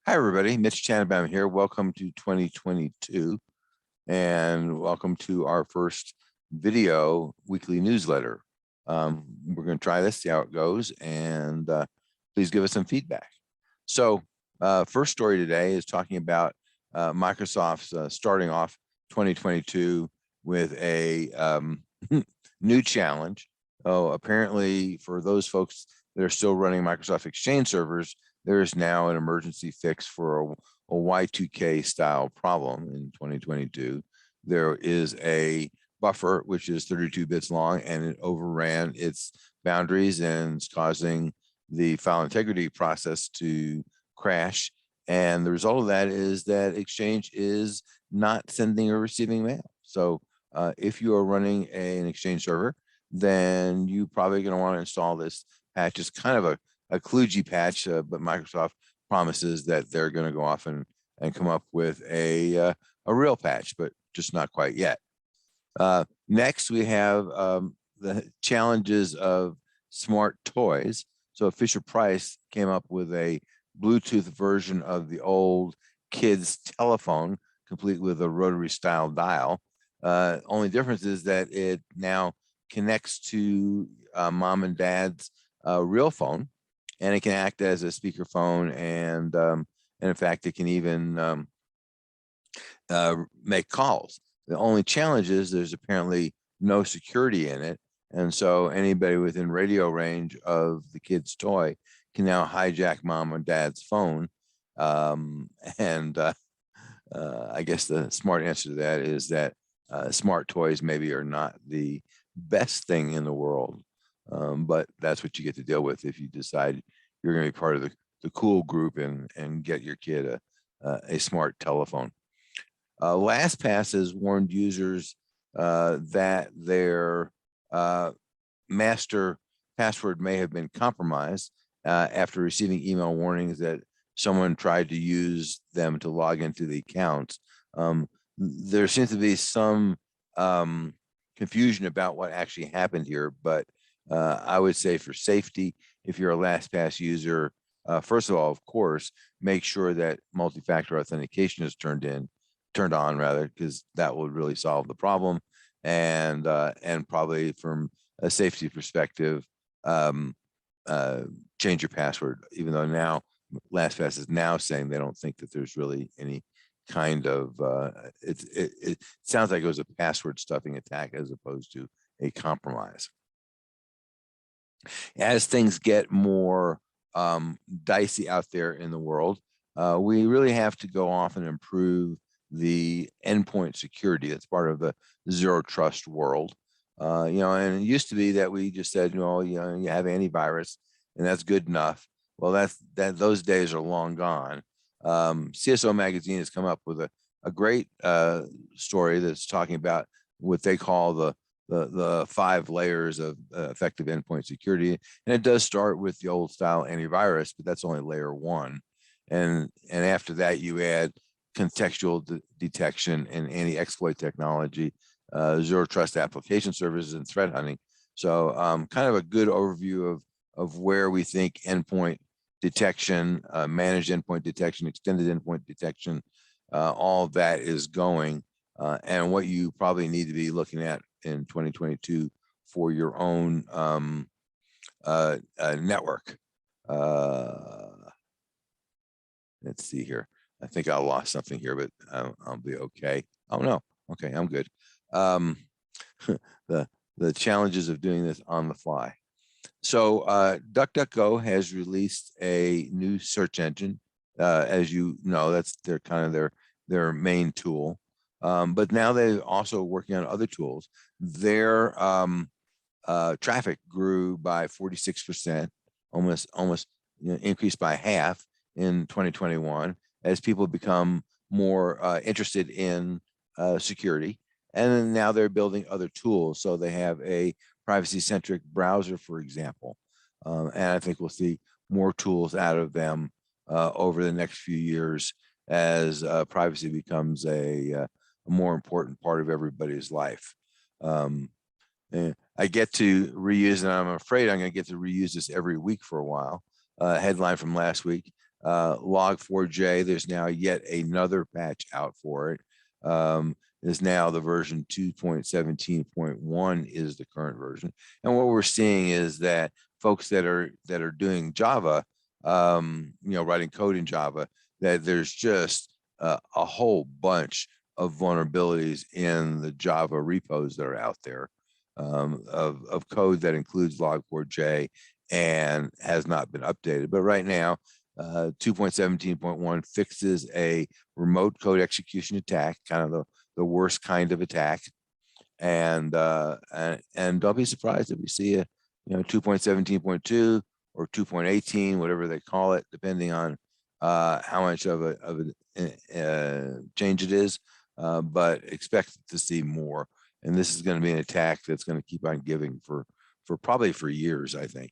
Hi, everybody. Mitch Tanenbeum here. Welcome to 2022, and welcome to our first video weekly newsletter. We're going to try this, see how it goes, and please give us some feedback. So, first story today is talking about Microsoft's starting off 2022 with a new challenge. Oh, apparently, for those folks that are still running Microsoft Exchange servers, there is now an emergency fix for a Y2K style problem in 2022. There is a buffer which is 32 bits long, and it overran its boundaries and is causing the file integrity process to crash. And the result of that is that Exchange is not sending or receiving mail. So if you are running an Exchange server, then you probably going to want to install this patch. It's kind of a kludgy patch, but Microsoft promises that they're going to go off and come up with a real patch, but just not quite yet. Next, we have the challenges of smart toys. So Fisher-Price came up with a Bluetooth version of the old kid's telephone, complete with a rotary style dial. Only difference is that it now connects to mom and dad's real phone, and it can act as a speakerphone, and in fact, it can even make calls. The only challenge is there's apparently no security in it, and so anybody within radio range of the kid's toy can now hijack mom or dad's phone. I guess the smart answer to that is that smart toys maybe are not the best thing in the world. But that's what you get to deal with if you decide you're going to be part of the cool group and get your kid a smart telephone. LastPass has warned users that their master password may have been compromised after receiving email warnings that someone tried to use them to log into the accounts. There seems to be some confusion about what actually happened here, but I would say for safety, if you're a LastPass user, first of all, of course, make sure that multi-factor authentication is turned on rather, because that will really solve the problem. And probably from a safety perspective, change your password, even though now LastPass is now saying they don't think that there's really any kind of, it sounds like it was a password stuffing attack as opposed to a compromise. As things get more dicey out there in the world, we really have to go off and improve the endpoint security. That's part of the zero trust world. And it used to be that we just said, you have antivirus and that's good enough. Well, those days are long gone. CSO Magazine has come up with a great story that's talking about what they call the 5 layers of effective endpoint security. And it does start with the old style antivirus, but that's only layer 1. And after that, you add contextual detection and anti-exploit technology, zero trust application services, and threat hunting. So kind of a good overview of where we think endpoint detection, managed endpoint detection, extended endpoint detection, all of that is going, and what you probably need to be looking at in 2022 for your own network. Let's see here. I think I lost something here, but I'll be okay. Oh no, okay, I'm good. The challenges of doing this on the fly. So DuckDuckGo has released a new search engine. As you know, that's their main tool. But now they're also working on other tools. Their traffic grew by 46%, almost increased by half in 2021 as people become more interested in security. And then now they're building other tools. So they have a privacy-centric browser, for example. And I think we'll see more tools out of them over the next few years as privacy becomes a more important part of everybody's life. I get to reuse, and I'm afraid I'm going to get to reuse this every week for a while. Headline from last week, Log4j, there's now yet another patch out for it. Is now the version 2.17.1 is the current version. And what we're seeing is that folks that are doing Java, writing code in Java, that there's just a whole bunch of vulnerabilities in the Java repos that are out there, of code that includes Log4j and has not been updated. But right now, 2.17.1 fixes a remote code execution attack, kind of the worst kind of attack. And don't be surprised if we see a 2.17.2 or 2.18, whatever they call it, depending on how much of a change it is. But expect to see more. And this is going to be an attack that's going to keep on giving for probably for years, I think.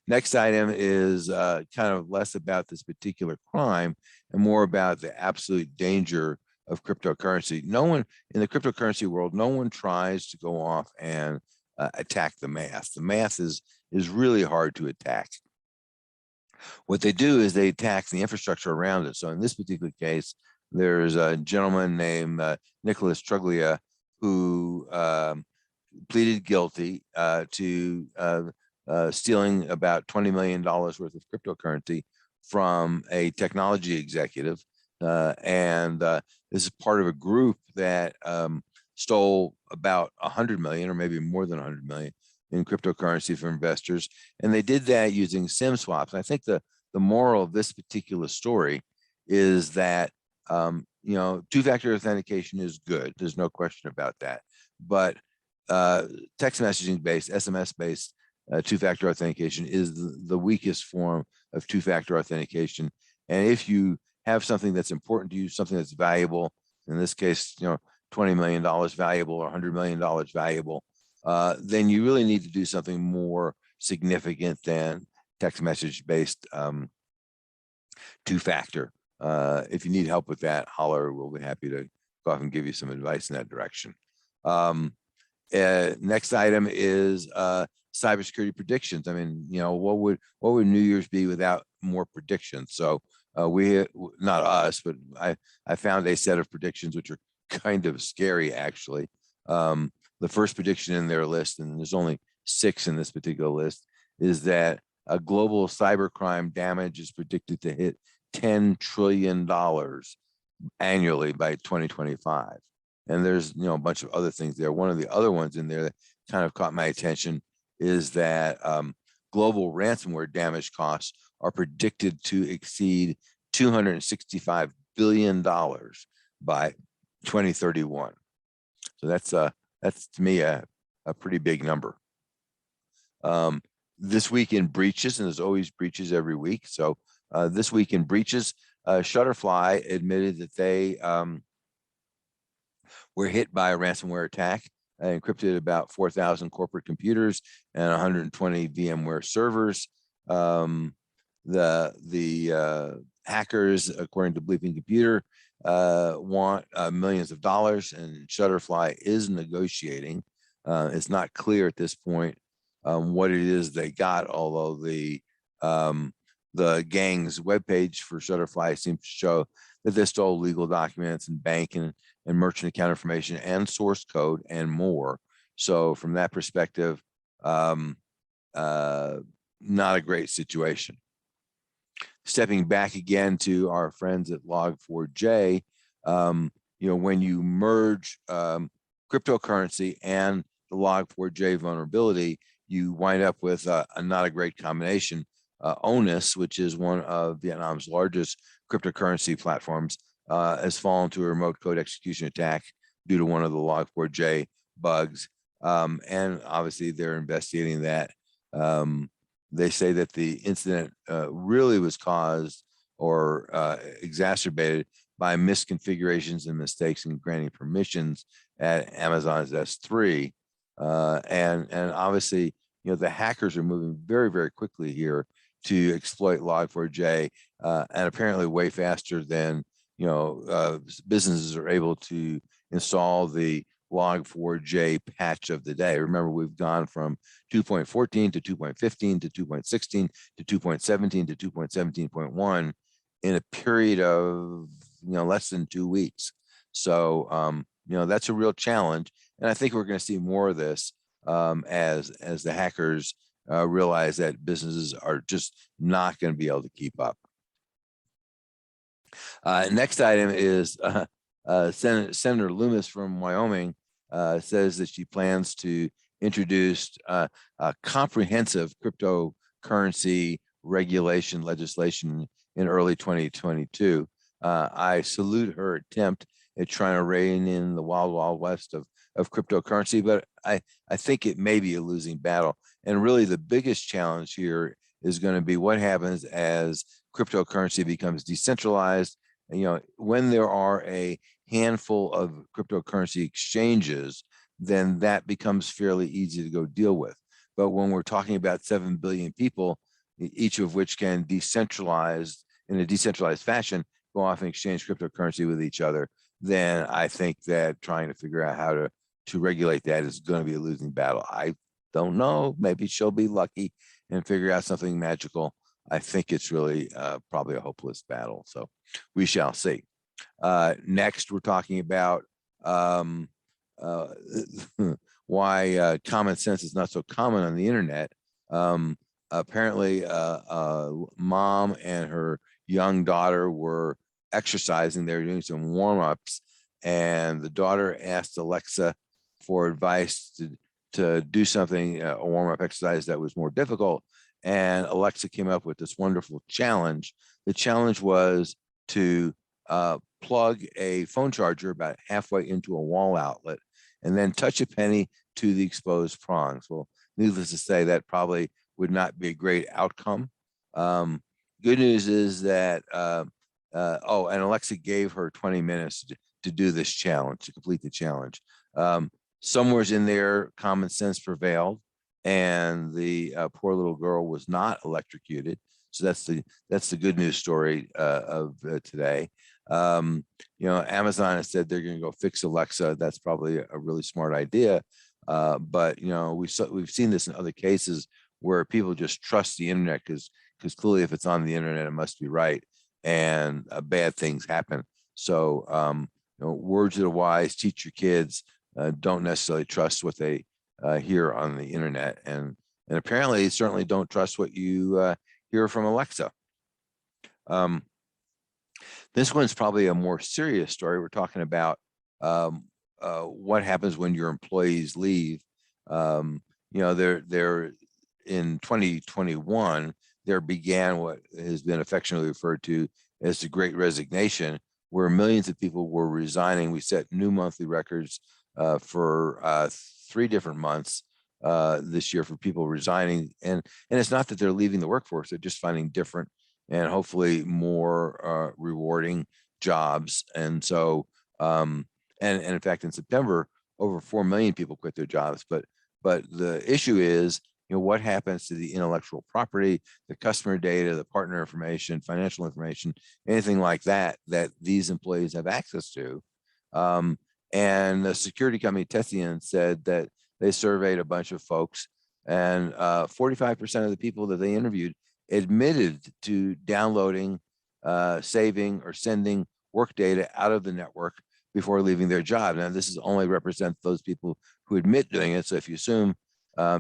Next item is kind of less about this particular crime and more about the absolute danger of cryptocurrency. No one in the cryptocurrency world, no one tries to go off and attack the math. The math is really hard to attack. What they do is they attack the infrastructure around it. So in this particular case, there's a gentleman named Nicholas Truglia who pleaded guilty to stealing about $20 million worth of cryptocurrency from a technology executive. This is part of a group that stole about 100 million or maybe more than 100 million in cryptocurrency for investors. And they did that using SIM swaps. I think the moral of this particular story is that, two-factor authentication is good. There's no question about that. But text messaging based, SMS based two-factor authentication is the weakest form of two-factor authentication. And if you have something that's important to you, something that's valuable, in this case, $20 million valuable or $100 million valuable, then you really need to do something more significant than text message based two-factor. If you need help with that, holler. We'll be happy to go off and give you some advice in that direction. Next item is cybersecurity predictions. I mean, what would New Year's be without more predictions? So not us, but I found a set of predictions which are kind of scary, actually. The first prediction in their list, and there's only 6 in this particular list, is that a global cybercrime damage is predicted to hit $10 trillion annually by 2025. And there's a bunch of other things there. One of the other ones in there that kind of caught my attention is that global ransomware damage costs are predicted to exceed $265 billion by 2031. So that's to me a pretty big number. This week in breaches, and there's always breaches every week. So this week in breaches, Shutterfly admitted that they were hit by a ransomware attack, encrypted about 4,000 corporate computers and 120 VMware servers. The hackers, according to Bleeping Computer, want millions of dollars, and Shutterfly is negotiating. It's not clear at this point what it is they got, although the gang's webpage for Shutterfly seems to show that they stole legal documents and bank and merchant account information and source code and more. So from that perspective, not a great situation. Stepping back again to our friends at Log4j, when you merge cryptocurrency and the Log4j vulnerability, you wind up with not a great combination. Onus, which is one of Vietnam's largest cryptocurrency platforms, has fallen to a remote code execution attack due to one of the Log4j bugs. And obviously they're investigating that. They say that the incident really was caused or exacerbated by misconfigurations and mistakes in granting permissions at Amazon's S3. And obviously, the hackers are moving very, very quickly here to exploit Log4j, and apparently way faster than businesses are able to install the Log4j patch of the day. Remember, we've gone from 2.14 to 2.15 to 2.16 to 2.17 to 2.17.1 in a period of less than 2 weeks. So that's a real challenge, and I think we're going to see more of this as the hackers realize that businesses are just not going to be able to keep up. Next item is Senator Loomis from Wyoming says that she plans to introduce a comprehensive cryptocurrency regulation legislation in early 2022. I salute her attempt at trying to rein in the wild, wild west of cryptocurrency, but I think it may be a losing battle. And really the biggest challenge here is going to be what happens as cryptocurrency becomes decentralized. And, when there are a handful of cryptocurrency exchanges, then that becomes fairly easy to go deal with. But when we're talking about 7 billion people, each of which can decentralize in a decentralized fashion, go off and exchange cryptocurrency with each other, then I think that trying to figure out how to regulate that is going to be a losing battle. I don't know. Maybe she'll be lucky and figure out something magical. I think it's really probably a hopeless battle. So we shall see. Next, we're talking about why common sense is not so common on the internet. Apparently, mom and her young daughter were exercising. They were doing some warm-ups, and the daughter asked Alexa for advice to do something, a warm-up exercise that was more difficult. And Alexa came up with this wonderful challenge. The challenge was to plug a phone charger about halfway into a wall outlet and then touch a penny to the exposed prongs. Well, needless to say, that probably would not be a great outcome. Good news is that, and Alexa gave her 20 minutes to do this challenge, to complete the challenge. Somewhere's in there, common sense prevailed, and the poor little girl was not electrocuted. So that's the good news story of today. Amazon has said they're going to go fix Alexa. That's probably a really smart idea. But we've seen this in other cases where people just trust the internet because clearly if it's on the internet, it must be right, and bad things happen. So words of the wise: teach your kids. Don't necessarily trust what they hear on the internet, and apparently certainly don't trust what you hear from Alexa. This one's probably a more serious story. We're talking about what happens when your employees leave. They're in 2021, there began what has been affectionately referred to as the Great Resignation, where millions of people were resigning. We set new monthly records for 3 different months this year for people resigning. And it's not that they're leaving the workforce, they're just finding different and hopefully more rewarding jobs. And so, and in fact, in September, over 4 million people quit their jobs. But the issue is, what happens to the intellectual property, the customer data, the partner information, financial information, anything like that these employees have access to. And the security company Tessian said that they surveyed a bunch of folks, and 45% of the people that they interviewed admitted to downloading, saving, or sending work data out of the network before leaving their job. Now, this is only represent those people who admit doing it. So if you assume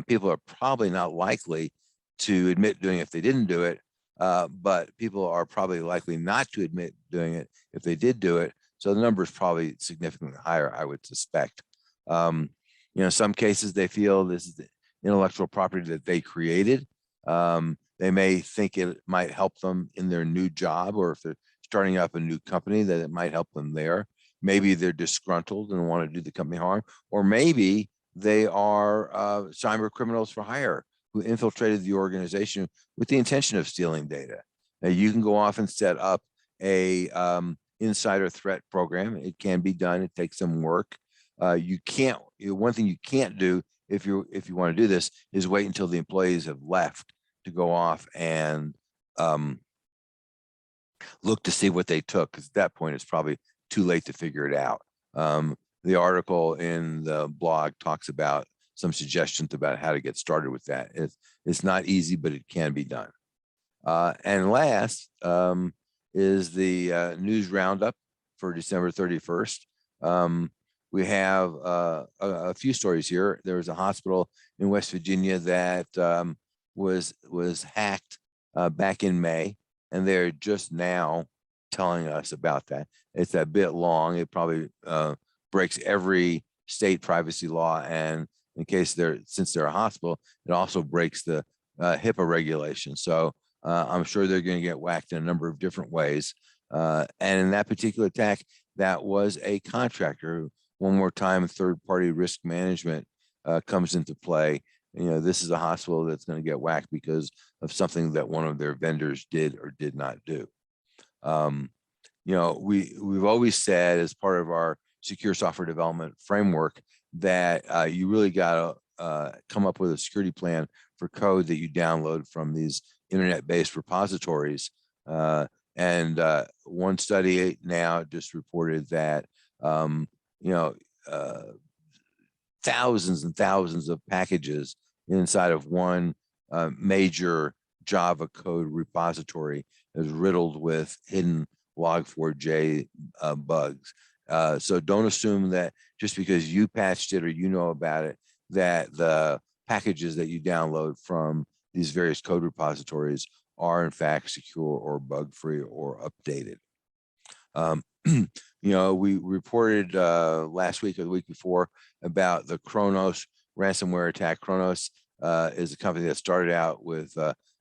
people are probably not likely to admit doing it if they didn't do it, but people are probably likely not to admit doing it if they did do it. So the number is probably significantly higher, I would suspect. Some cases they feel this is the intellectual property that they created. They may think it might help them in their new job, or if they're starting up a new company, that it might help them there. Maybe they're disgruntled and want to do the company harm, or maybe they are cyber criminals for hire who infiltrated the organization with the intention of stealing data. Now, you can go off and set up a insider threat program. It can be done. It takes some work. You can't. One thing you can't do if you want to do this is wait until the employees have left to go off and look to see what they took, because at that point it's probably too late to figure it out. the article in the blog talks about some suggestions about how to get started with that. It's not easy, but it can be done. And last is the news roundup for December 31st. We have a few stories here. There was a hospital in West Virginia that was hacked back in May, and they're just now telling us about that. It's a bit long. It probably breaks every state privacy law, and in case since they're a hospital, it also breaks the HIPAA regulation. So I'm sure they're going to get whacked in a number of different ways. And in that particular attack, that was a contractor. One more time, third-party risk management comes into play. You know, this is a hospital that's going to get whacked because of something that one of their vendors did or did not do. You know, we've always said as part of our secure software development framework that you really got to come up with a security plan for code that you download from these internet-based repositories. And one study now just reported that, you know, thousands and thousands of packages inside of one major Java code repository is riddled with hidden Log4j bugs. So don't assume that just because you patched it or you know about it, that the packages that you download from these various code repositories are in fact secure or bug-free or updated. You know, we reported last week or the week before about the Kronos ransomware attack. Kronos is a company that started out with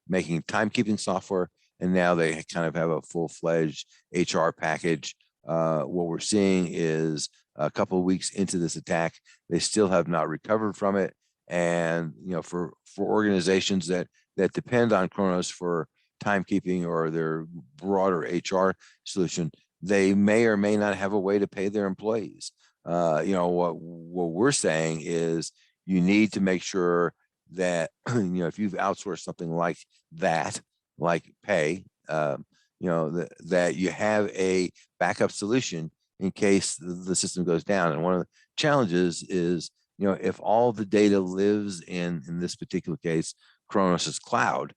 making timekeeping software, and now they kind of have a full-fledged HR package. What we're seeing is a couple of weeks into this attack, they still have not recovered from it. And you know, for organizations that depend on Kronos for timekeeping or their broader HR solution, they may or may not have a way to pay their employees. You know, what we're saying is you need to make sure that, you know, if you've outsourced something like that, like pay, you know, that you have a backup solution in case the system goes down. And one of the challenges is, you know, if all the data lives in this particular case, Kronos's cloud,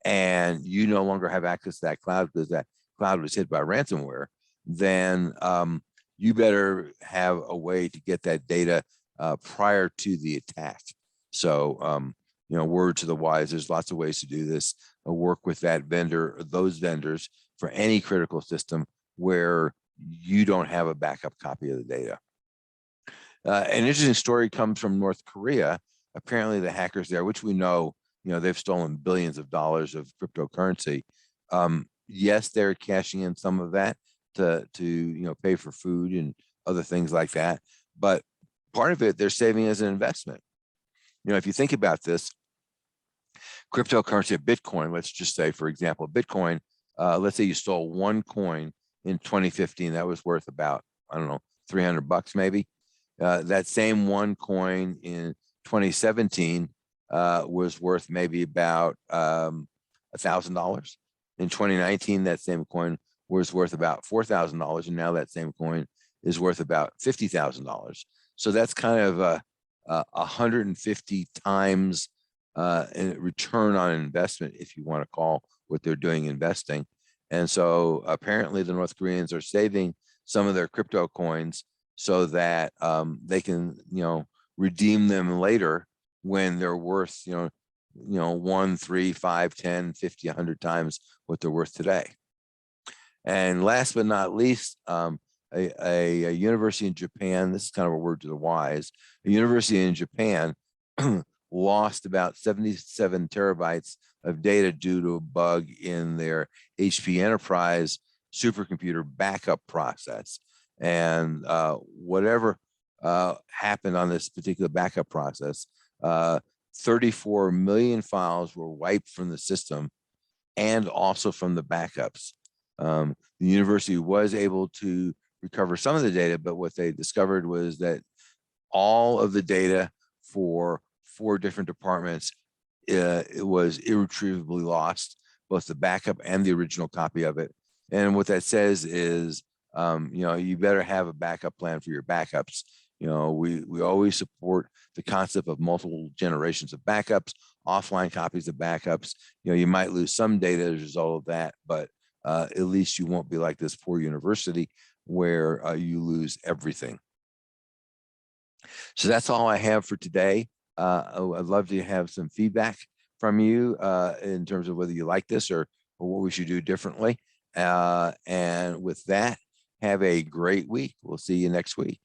and you no longer have access to that cloud because that cloud was hit by ransomware, then you better have a way to get that data prior to the attack. So, you know, word to the wise, there's lots of ways to do this. Work with that vendor, or those vendors, for any critical system where you don't have a backup copy of the data. An interesting story comes from North Korea. Apparently the hackers there, which we know, you know, they've stolen billions of dollars of cryptocurrency. Yes, they're cashing in some of that to you know, pay for food and other things like that. But part of it they're saving as an investment. You know, if you think about this, cryptocurrency, Bitcoin, let's just say, for example, Bitcoin, let's say you stole one coin in 2015, that was worth about, I don't know, $300 maybe. That same one coin in 2017 was worth maybe about $1,000. In 2019, that same coin was worth about $4,000, and now that same coin is worth about $50,000. So that's kind of 150 times return on investment, if you want to call what they're doing investing. And so apparently the North Koreans are saving some of their crypto coins so that they can, you know, redeem them later when they're worth, you know, 1, 3, 5, 10, 50, 100 times what they're worth today. And last but not least, a university in Japan, this is kind of a word to the wise, a university in Japan lost about 77 terabytes of data due to a bug in their HP Enterprise supercomputer backup process. And whatever happened on this particular backup process, 34 million files were wiped from the system and also from the backups. The university was able to recover some of the data, but what they discovered was that all of the data for 4 different departments, it was irretrievably lost, both the backup and the original copy of it. And what that says is, you know, you better have a backup plan for your backups, We always support the concept of multiple generations of backups, offline copies of backups. You might lose some data as a result of that, but at least you won't be like this poor university where you lose everything. So that's all I have for today. I'd love to have some feedback from you in terms of whether you like this or what we should do differently. And with that, have a great week. We'll see you next week.